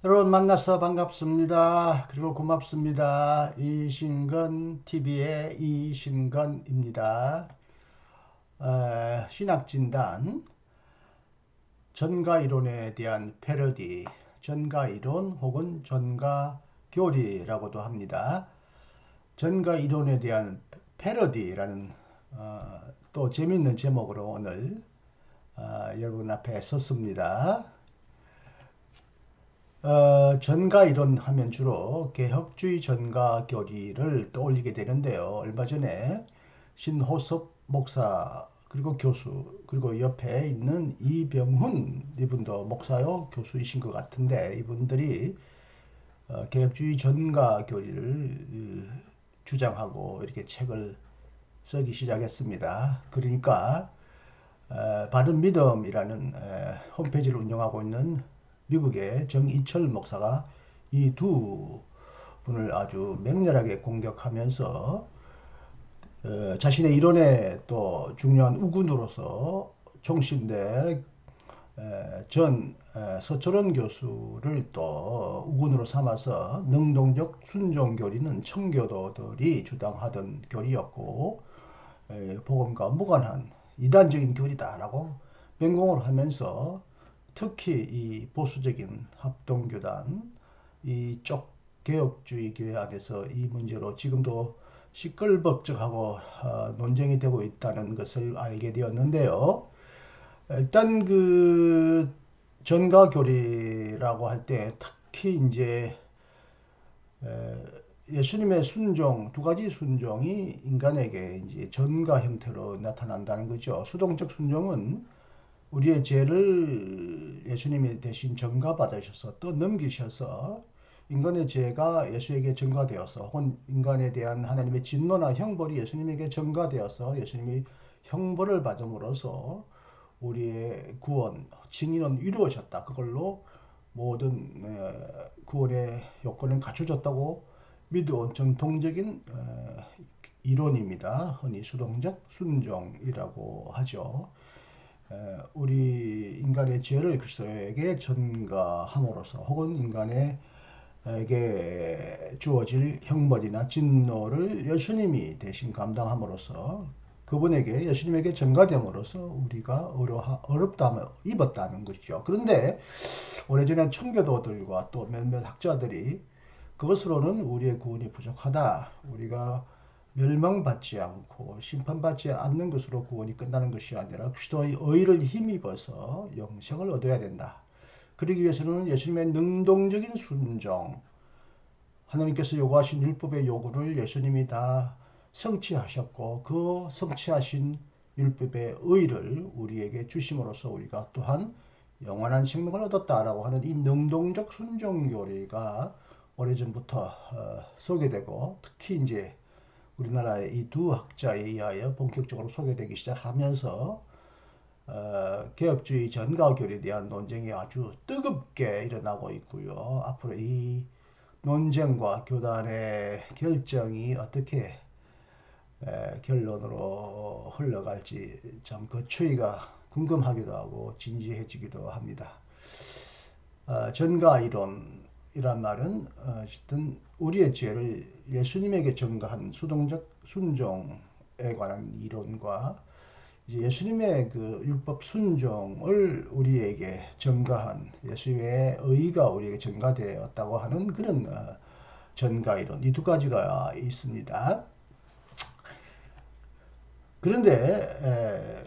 여러분 만나서 반갑습니다. 그리고 고맙습니다. 이신건 TV의 이신건입니다. 신학진단 전가이론에 대한 패러디, 전가이론 혹은 전가교리라고도 합니다. 전가이론에 대한 패러디라는 또 재미있는 제목으로 오늘 여러분 앞에 섰습니다. 전가 이론 하면 주로 개혁주의 전가 교리를 떠올리게 되는데요. 얼마 전에 신호섭 목사 그리고 교수 그리고 옆에 있는 이병훈 이분도 목사요 교수이신 것 같은데 이분들이 개혁주의 전가 교리를 주장하고 이렇게 책을 쓰기 시작했습니다. 그러니까 바른 믿음이라는 홈페이지를 운영하고 있는 미국의 정이철 목사가 이 두 분을 아주 맹렬하게 공격하면서 자신의 이론에 또 중요한 우군으로서 총신대 전 서철원 교수를 또 우군으로 삼아서 능동적 순종교리는 청교도들이 주장하던 교리였고 복음과 무관한 이단적인 교리다라고 맹공을 하면서 특히 이 보수적인 합동교단 이쪽 개혁주의 교회 안에서 이 문제로 지금도 시끌벅적하고 논쟁이 되고 있다는 것을 알게 되었는데요. 일단 그 전가교리라고 할 때 특히 이제 예수님의 순종, 두 가지 순종이 인간에게 이제 전가 형태로 나타난다는 거죠. 수동적 순종은 우리의 죄를 예수님이 대신 전가받으셔서 또 넘기셔서 인간의 죄가 예수에게 전가되어서 혹은 인간에 대한 하나님의 진노나 형벌이 예수님에게 전가되어서 예수님이 형벌을 받음으로써 우리의 구원, 증인은 이루어졌다. 그걸로 모든 구원의 요건은 갖춰졌다고 믿어온 전통적인 이론입니다. 흔히 수동적 순종이라고 하죠. 우리 인간의 죄를 그리스도에게 전가함으로써 혹은 인간에게 주어질 형벌이나 진노를 예수님이 대신 감당함으로써 그분에게 예수님에게 전가됨으로써 우리가 어렵다면 입었다는 것이죠. 그런데 오래전에 청교도들과 또 몇몇 학자들이 그것으로는 우리의 구원이 부족하다. 우리가 멸망받지 않고 심판받지 않는 것으로 구원이 끝나는 것이 아니라 그리스도의 의를 힘입어서 영생을 얻어야 된다. 그러기 위해서는 예수님의 능동적인 순종, 하나님께서 요구하신 율법의 요구를 예수님이 다 성취하셨고 그 성취하신 율법의 의를 우리에게 주심으로써 우리가 또한 영원한 생명을 얻었다라고 하는 이 능동적 순종 교리가 오래전부터 소개되고 특히 이제 우리나라의 이 두 학자에 의하여 본격적으로 소개되기 시작하면서 개혁주의 전가교리에 대한 논쟁이 아주 뜨겁게 일어나고 있고요. 앞으로 이 논쟁과 교단의 결정이 어떻게 결론으로 흘러갈지 참 그 추이가 궁금하기도 하고 진지해지기도 합니다. 전가 이론이란 말은 어쨌든 우리의 죄를 예수님에게 전가한 수동적 순종에 관한 이론과 이제 예수님의 그 율법 순종을 우리에게 전가한 예수의 의가 우리에게 전가되었다고 하는 그런 전가 이론 이 두 가지가 있습니다. 그런데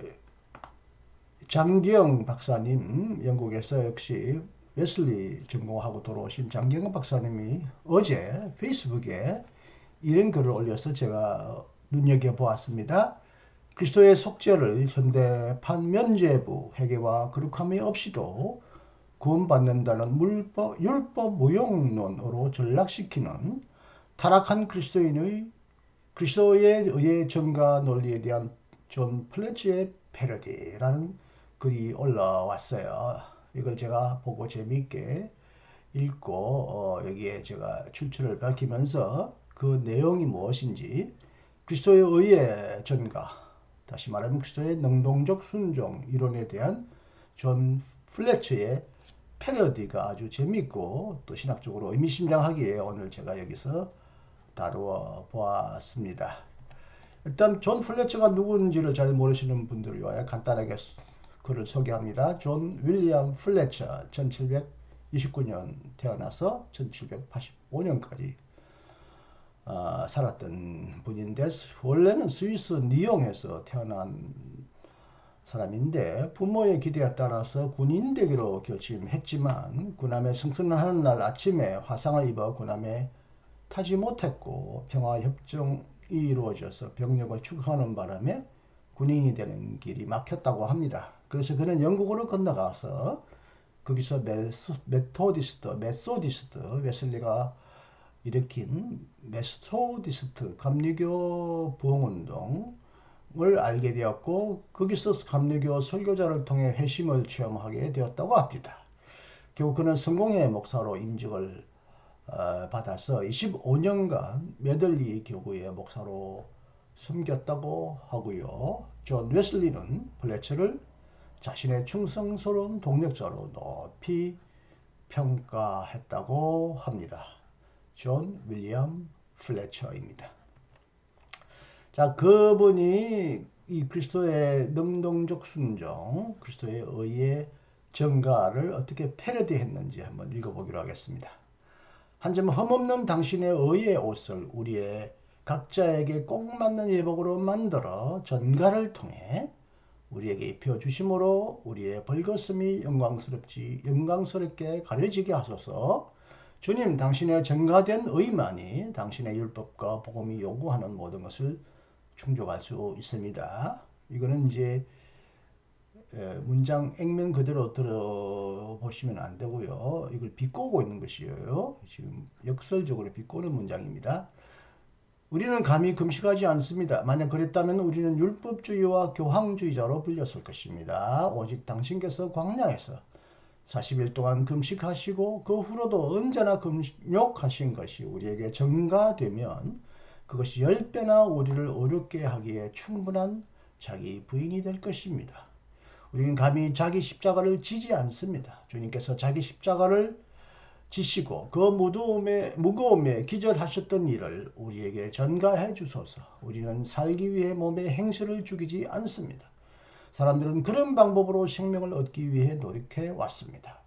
장기영 박사님 영국에서 역시 웨슬리 전공하고 돌아오신 장기영 박사님이 어제 페이스북에 이런 글을 올려서 제가 눈여겨보았습니다. 그리스도의 속죄를 현대 판면죄부 회개와 거룩함이 없이도 구원받는다는 율법 무용론으로 전락시키는 타락한 그리스도에 의해 전가 논리에 대한 존 플래치의 패러디라는 글이 올라왔어요. 이걸 제가 보고 재미있게 읽고 여기에 제가 출처를 밝히면서 그 내용이 무엇인지 그리스도에 의해 전가, 다시 말하면 그리스도의 능동적 순종 이론에 대한 존 플래처의 패러디가 아주 재밌고 또 신학적으로 의미심장하기에 오늘 제가 여기서 다루어 보았습니다. 일단 존 플래처가 누군지를 잘 모르시는 분들을 위하여 간단하게 그를 소개합니다. 존 윌리엄 플래처 1729년 태어나서 1785년까지 살았던 분인데 원래는 스위스 니옹에서 태어난 사람인데 부모의 기대에 따라서 군인 되기로 결심했지만 군함에 승선하는 날 아침에 화상을 입어 군함에 타지 못했고 평화협정이 이루어져서 병력을 축소하는 바람에 군인이 되는 길이 막혔다고 합니다. 그래서 그는 영국으로 건너가서 거기서 메소디스트 웨슬리가 일으킨 메소디스트 감리교 부흥운동을 알게 되었고 거기서 감리교 설교자를 통해 회심을 체험하게 되었다고 합니다. 결국 그는 성공의 목사로 임직을 받아서 25년간 메들리 교구의 목사로 섬겼다고 하고요. 존 웨슬리는 플래처를 자신의 충성스러운 동력자로 높이 평가했다고 합니다. 존 윌리엄 플래처입니다. 자, 그분이 이 그리스도의 능동적 순종, 그리스도의 의의 전가를 어떻게 패러디했는지 한번 읽어보기로 하겠습니다. 한 점 흠없는 당신의 의의 옷을 우리의 각자에게 꼭 맞는 예복으로 만들어 전가를 통해 우리에게 입혀주심으로 우리의 벌거슴이 영광스럽게 가려지게 하소서. 주님, 당신의 전가된 의만이 당신의 율법과 복음이 요구하는 모든 것을 충족할 수 있습니다. 이거는 이제 문장 액면 그대로 들어보시면 안 되고요. 이걸 비꼬고 있는 것이에요. 지금 역설적으로 비꼬는 문장입니다. 우리는 감히 금식하지 않습니다. 만약 그랬다면 우리는 율법주의와 교황주의자로 불렸을 것입니다. 오직 당신께서 광야에서 40일 동안 금식하시고 그 후로도 언제나 금욕하신 것이 우리에게 전가되면 그것이 10배나 우리를 어렵게 하기에 충분한 자기 부인이 될 것입니다. 우리는 감히 자기 십자가를 지지 않습니다. 주님께서 자기 십자가를 지시고 그 무거움에 기절하셨던 일을 우리에게 전가해 주소서. 우리는 살기 위해 몸에 행실을 죽이지 않습니다. 사람들은 그런 방법으로 생명을 얻기 위해 노력해 왔습니다.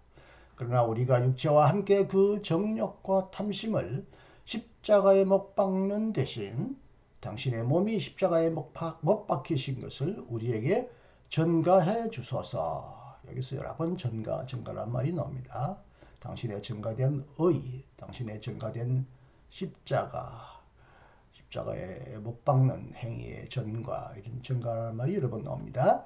그러나 우리가 육체와 함께 그 정욕과 탐심을 십자가에 못 박는 대신 당신의 몸이 십자가에 못 박히신 것을 우리에게 전가해 주소서. 여기서 여러 번 전가란 말이 나옵니다. 당신의 전가된 의, 당신의 전가된 십자가에 못 박는 행위의 전가, 이런 전가라는 말이 여러 번 나옵니다.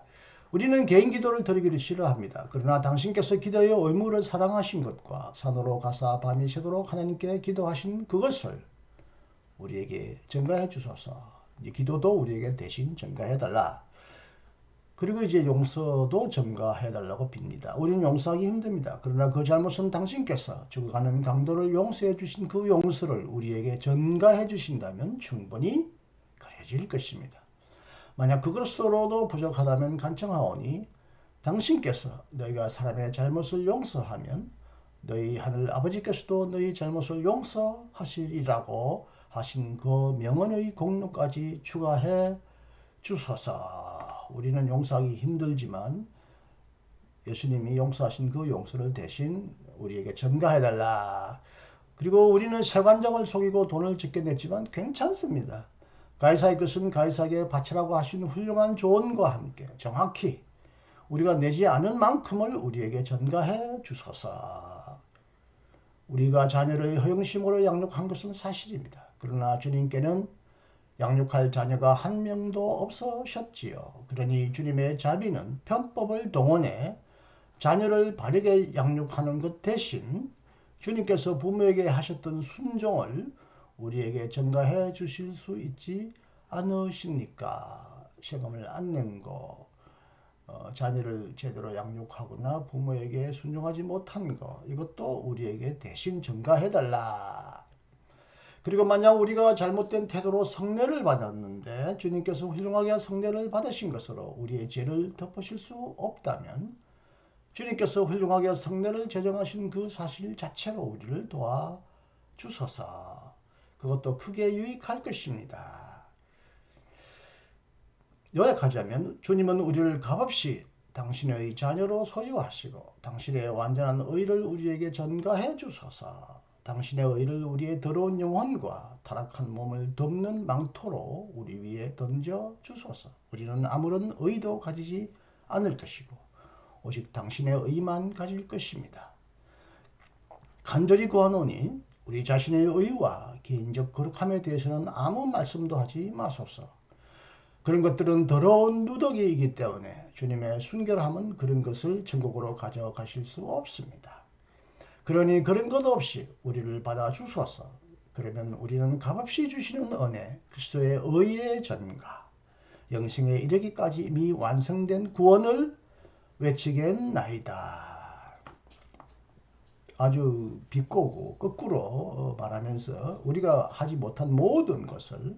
우리는 개인 기도를 드리기를 싫어합니다. 그러나 당신께서 기도의 의무를 사랑하신 것과 산으로 가사 밤이 새도록 하나님께 기도하신 그것을 우리에게 전가해 주소서. 이 기도도 우리에게 대신 전가해 달라. 그리고 이제 용서도 전가해 달라고 빕니다. 우리는 용서하기 힘듭니다. 그러나 그 잘못은 당신께서 죽어가는 강도를 용서해 주신 그 용서를 우리에게 전가해 주신다면 충분히 가려질 것입니다. 만약 그것으로도 부족하다면 간청하오니 당신께서 너희가 사람의 잘못을 용서하면 너희 하늘 아버지께서도 너희 잘못을 용서하시리라고 하신 그 명언의 공로까지 추가해 주소서. 우리는 용서하기 힘들지만 예수님이 용서하신 그 용서를 대신 우리에게 전가해달라. 그리고 우리는 세관장을 속이고 돈을 적게 냈지만 괜찮습니다. 가이사의 것은 가이사에게 바치라고 하신 훌륭한 조언과 함께 정확히 우리가 내지 않은 만큼을 우리에게 전가해 주소서. 우리가 자녀를 허영심으로 양육한 것은 사실입니다. 그러나 주님께는 양육할 자녀가 한 명도 없으셨지요. 그러니 주님의 자비는 편법을 동원해 자녀를 바르게 양육하는 것 대신 주님께서 부모에게 하셨던 순종을 우리에게 전가해 주실 수 있지 않으십니까? 세금을 안 낸거, 자녀를 제대로 양육하거나 부모에게 순종하지 못한 거, 이것도 우리에게 대신 전가해달라. 그리고 만약 우리가 잘못된 태도로 성례를 받았는데 주님께서 훌륭하게 성례를 받으신 것으로 우리의 죄를 덮으실 수 없다면 주님께서 훌륭하게 성례를 제정하신 그 사실 자체로 우리를 도와주소서. 그것도 크게 유익할 것입니다. 요약하자면 주님은 우리를 값없이 당신의 자녀로 소유하시고 당신의 완전한 의를 우리에게 전가해 주소서. 당신의 의를 우리의 더러운 영혼과 타락한 몸을 덮는 망토로 우리 위에 던져 주소서. 우리는 아무런 의도 가지지 않을 것이고 오직 당신의 의만 가질 것입니다. 간절히 구하노니 우리 자신의 의와 개인적 거룩함에 대해서는 아무 말씀도 하지 마소서. 그런 것들은 더러운 누더기이기 때문에 주님의 순결함은 그런 것을 천국으로 가져가실 수 없습니다. 그러니 그런 것 없이 우리를 받아주소서. 그러면 우리는 값없이 주시는 은혜, 그리스도의 의의 전가, 영생에 이르기까지 이미 완성된 구원을 외치겠나이다. 아주 비꼬고 거꾸로 말하면서 우리가 하지 못한 모든 것을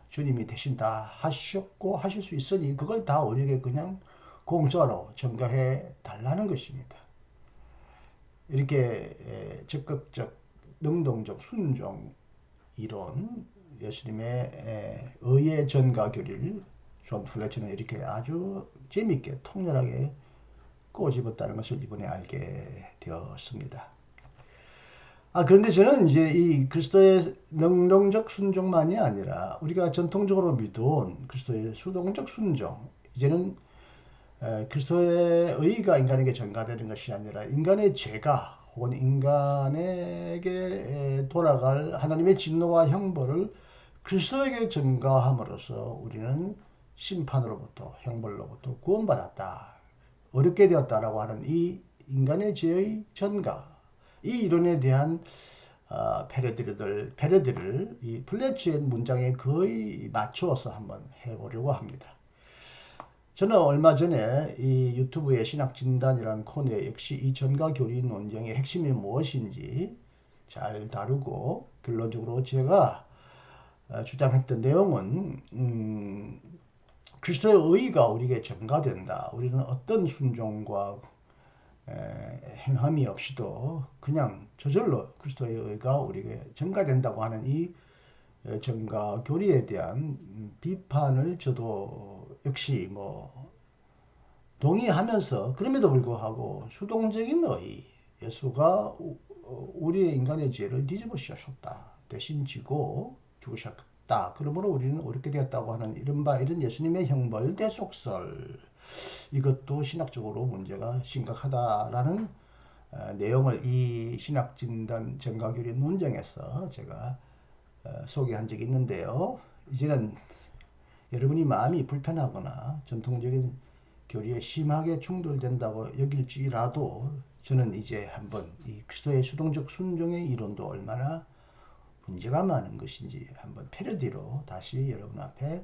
주님이 대신 다 하셨고 하실 수 있으니 그걸 다 우리에게 그냥 공짜로 전가해 달라는 것입니다. 이렇게 적극적, 능동적 순종 이론, 예수님의 의의 전가 교리를 존 플래처는 이렇게 아주 재미있게 통렬하게 꼬집었다는 것을 이번에 알게 되었습니다. 그런데 저는 이제 이 그리스도의 능동적 순종만이 아니라 우리가 전통적으로 믿어온 그리스도의 수동적 순종, 이제는 그리스도의 의가 인간에게 전가되는 것이 아니라 인간의 죄가 혹은 인간에게 돌아갈 하나님의 진노와 형벌을 그리스도에게 전가함으로써 우리는 심판으로부터 형벌로부터 구원받았다, 어렵게 되었다라고 하는 이 인간의 죄의 전가, 이 이론에 대한 패러디를 이 플래치의 문장에 거의 맞추어서 한번 해보려고 합니다. 저는 얼마 전에 이 유튜브의 신학진단이라는 코너에 역시 이 전가 교리 논쟁의 핵심이 무엇인지 잘 다루고 결론적으로 제가 주장했던 내용은 그리스도의 의가 우리에게 전가된다. 우리는 어떤 순종과 행함이 없이도 그냥 저절로 그리스도의 의가 우리에게 전가된다고 하는 이 전가 교리에 대한 비판을 저도 역시 동의하면서, 그럼에도 불구하고 수동적인 의, 예수가 우리의 인간의 죄를 뒤집어 씌우셨다, 대신 지고 죽으셨다, 그러므로 우리는 어렵게 되었다고 하는 이런 예수님의 형벌 대속설, 이것도 신학적으로 문제가 심각하다라는 내용을 이 신학진단 전가교리 논쟁에서 제가 소개한 적이 있는데요. 이제는 여러분이 마음이 불편하거나 전통적인 교리에 심하게 충돌된다고 여길지라도 저는 이제 한번 이 그리스도의 수동적 순종의 이론도 얼마나 문제가 많은 것인지 한번 패러디로 다시 여러분 앞에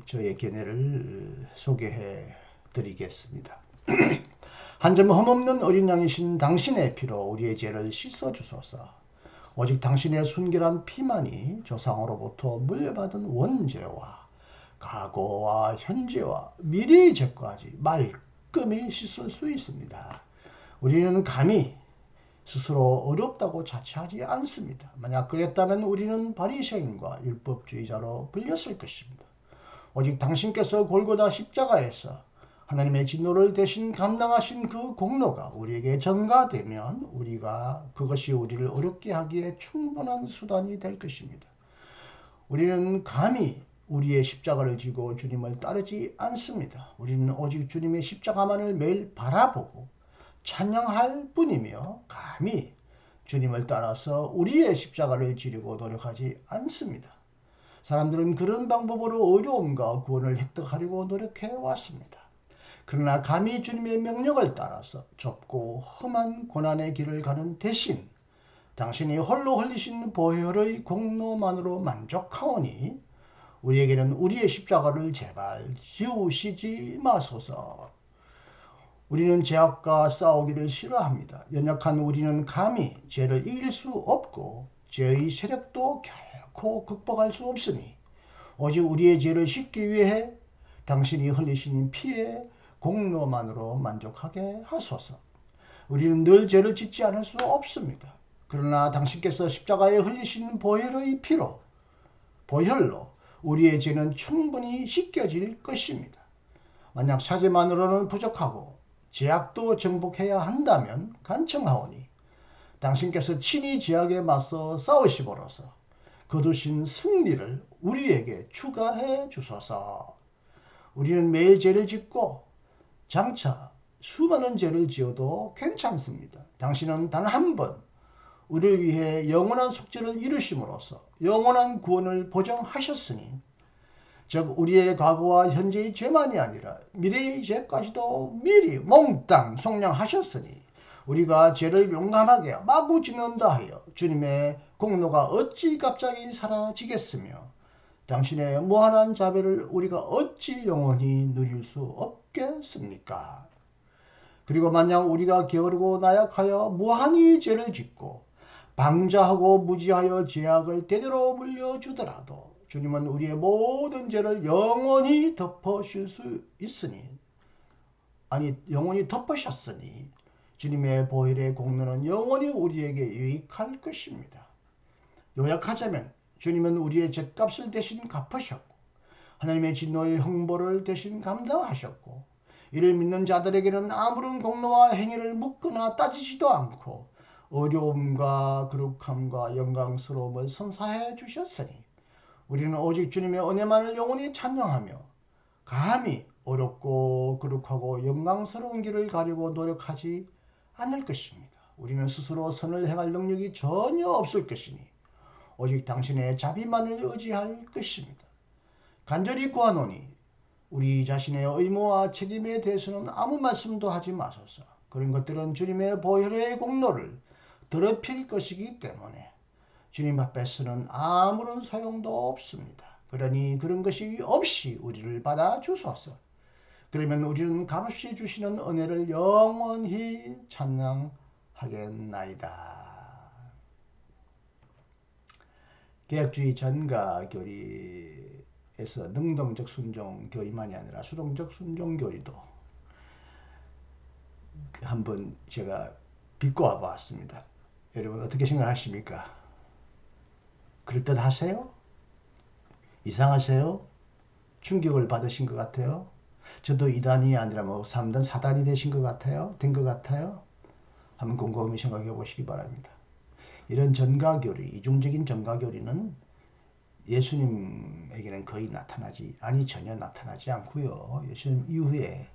저의 견해를 소개해 드리겠습니다. 한 점 흠없는 어린 양이신 당신의 피로 우리의 죄를 씻어 주소서. 오직 당신의 순결한 피만이 조상으로부터 물려받은 원죄와 과거와 현재와 미래의 죄까지 말끔히 씻을 수 있습니다. 우리는 감히 스스로 어렵다고 자처하지 않습니다. 만약 그랬다면 우리는 바리새인과 율법주의자로 불렸을 것입니다. 오직 당신께서 골고다 십자가에서 하나님의 진노를 대신 감당하신 그 공로가 우리에게 전가되면 그것이 우리를 어렵게 하기에 충분한 수단이 될 것입니다. 우리는 감히 우리의 십자가를 지고 주님을 따르지 않습니다. 우리는 오직 주님의 십자가만을 매일 바라보고 찬양할 뿐이며 감히 주님을 따라서 우리의 십자가를 지려고 노력하지 않습니다. 사람들은 그런 방법으로 어려움과 구원을 획득하려고 노력해 왔습니다. 그러나 감히 주님의 명령을 따라서 좁고 험한 고난의 길을 가는 대신 당신이 홀로 흘리신 보혈의 공로만으로 만족하오니 우리에게는 우리의 십자가를 제발 지우시지 마소서. 우리는 죄악과 싸우기를 싫어합니다. 연약한 우리는 감히 죄를 이길 수 없고 죄의 세력도 결코 극복할 수 없으니 오직 우리의 죄를 씻기 위해 당신이 흘리신 피에 공로만으로 만족하게 하소서. 우리는 늘 죄를 짓지 않을 수 없습니다. 그러나 당신께서 십자가에 흘리신 보혈로 우리의 죄는 충분히 씻겨질 것입니다. 만약 사죄만으로는 부족하고 죄악도 정복해야 한다면 간청하오니 당신께서 친히 죄악에 맞서 싸우심으로써 거두신 승리를 우리에게 추가해 주소서. 우리는 매일 죄를 짓고 장차 수많은 죄를 지어도 괜찮습니다. 당신은 단 한 번 우리를 위해 영원한 속죄를 이루심으로써 영원한 구원을 보장하셨으니, 즉 우리의 과거와 현재의 죄만이 아니라 미래의 죄까지도 미리 몽땅 속량하셨으니 우리가 죄를 용감하게 마구 짓는다 하여 주님의 공로가 어찌 갑자기 사라지겠으며 당신의 무한한 자비를 우리가 어찌 영원히 누릴 수 없겠습니까? 그리고 만약 우리가 게으르고 나약하여 무한히 죄를 짓고 방자하고 무지하여 죄악을 대대로 물려주더라도 주님은 우리의 모든 죄를 영원히 덮으실 수 있으니, 영원히 덮으셨으니 주님의 보혈의 공로는 영원히 우리에게 유익할 것입니다. 요약하자면 주님은 우리의 죗값을 대신 갚으셨고 하나님의 진노의 형벌을 대신 감당하셨고, 이를 믿는 자들에게는 아무런 공로와 행위를 묻거나 따지지도 않고 어려움과 거룩함과 영광스러움을 선사해 주셨으니 우리는 오직 주님의 은혜만을 영원히 찬양하며 감히 어렵고 거룩하고 영광스러운 길을 가려고 노력하지 않을 것입니다. 우리는 스스로 선을 행할 능력이 전혀 없을 것이니 오직 당신의 자비만을 의지할 것입니다. 간절히 구하노니 우리 자신의 의무와 책임에 대해서는 아무 말씀도 하지 마소서. 그런 것들은 주님의 보혈의 공로를 더럽힐 것이기 때문에 주님 앞에서는 아무런 소용도 없습니다. 그러니 그런 것이 없이 우리를 받아 주소서. 그러면 우리는 값없이 주시는 은혜를 영원히 찬양하겠나이다. 개혁주의 전가교리에서 능동적 순종 교리만이 아니라 수동적 순종 교리도 한번 제가 비꼬아 보았습니다. 여러분 어떻게 생각하십니까? 그럴듯하세요? 이상하세요? 충격을 받으신 것 같아요? 저도 2단이 아니라 3단, 4단이 되신 것 같아요? 된 것 같아요? 한번 곰곰이 생각해 보시기 바랍니다. 이런 전가교리, 이중적인 전가교리는 예수님에게는 거의 전혀 나타나지 않고요. 예수님 이후에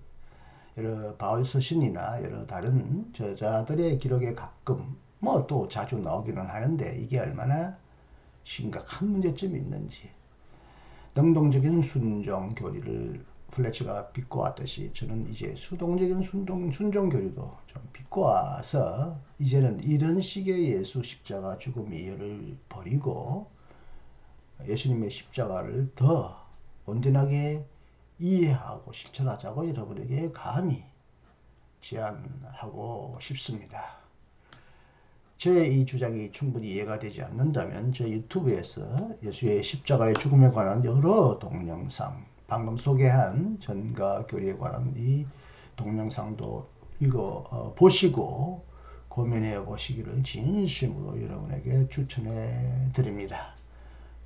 여러 바울 서신이나 여러 다른 저자들의 기록에 가끔 또 자주 나오기는 하는데 이게 얼마나 심각한 문제점이 있는지, 능동적인 순종 교리를 플래치가 비꼬았듯이 저는 이제 수동적인 순종 교리도 좀 비꼬아서 이제는 이런 식의 예수 십자가 죽음 이해를 버리고 예수님의 십자가를 더 온전하게 이해하고 실천하자고 여러분에게 감히 제안하고 싶습니다. 제 이 주장이 충분히 이해가 되지 않는다면 제 유튜브에서 예수의 십자가의 죽음에 관한 여러 동영상, 방금 소개한 전가교리에 관한 이 동영상도 보시고 고민해 보시기를 진심으로 여러분에게 추천해 드립니다.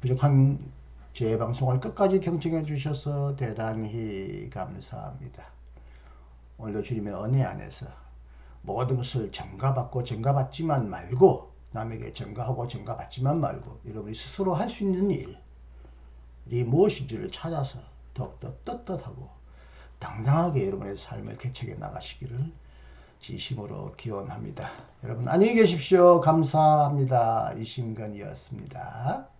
부족한 제 방송을 끝까지 경청해 주셔서 대단히 감사합니다. 오늘도 주님의 은혜 안에서 모든 것을 전가받고 전가받지만 말고, 남에게 전가하고 전가받지만 말고 여러분이 스스로 할 수 있는 일이 무엇인지를 찾아서 더욱더 떳떳하고 당당하게 여러분의 삶을 개척해 나가시기를 진심으로 기원합니다. 여러분 안녕히 계십시오. 감사합니다. 이신근이었습니다.